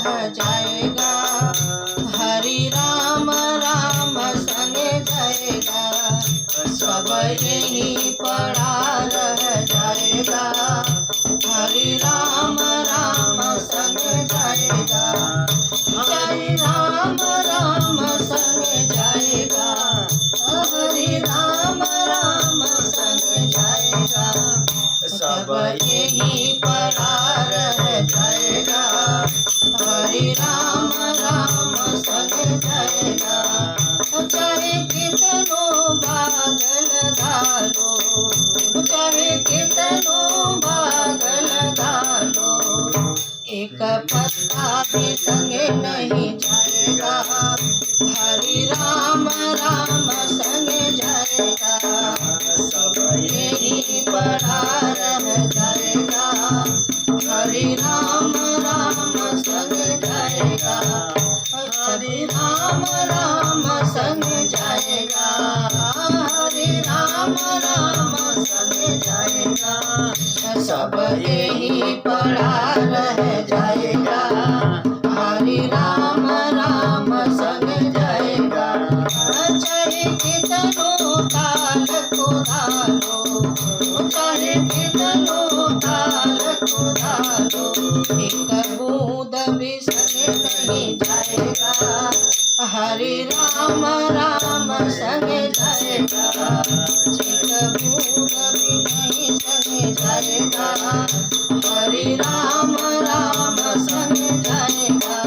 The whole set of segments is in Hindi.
रह जाएगा। हरि राम राम संग जाएगा, सब यही पड़ा रह जाएगा। हरि राम राम संग जाएगा, जय राम राम संग जाएगा। हरि राम राम संग जाएगा, सब यही पड़ा रह जाएगा। हरि राम राम संग जाएगा, चाहे कितनों भाग लगा लो, चाहे कितनों भाग लगा लो, एक पत्ता भी संग नहीं जाएगा। हरि राम राम संग जाएगा, सब यही पड़ा रह जाएगा। हरि राम राम संग जाएगा, हरि राम राम संग जाएगा। हरि राम राम संग जाएगा, सब यही पड़ा रह जाएगा। हरि राम राम संग जाएगा, चाहे कितनों काल को डालो, चाहे कितनों काल को डालो, एक बूंद भी संग नहीं जाएगा। हरि राम राम संग जाएगा, एक बूंद भी नहीं संग जाएगा। हरि राम राम संग जाएगा,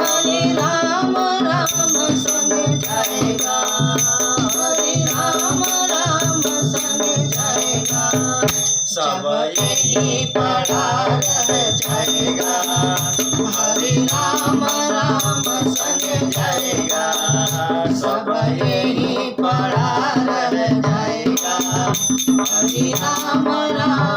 हरि राम राम संग जाएगा। हरि राम राम संग जाएगा, सब यही पड़ा रह जाएगा। हरि राम राम संग जाएगा, सब यही पड़ा रह जाएगा। हरि राम राम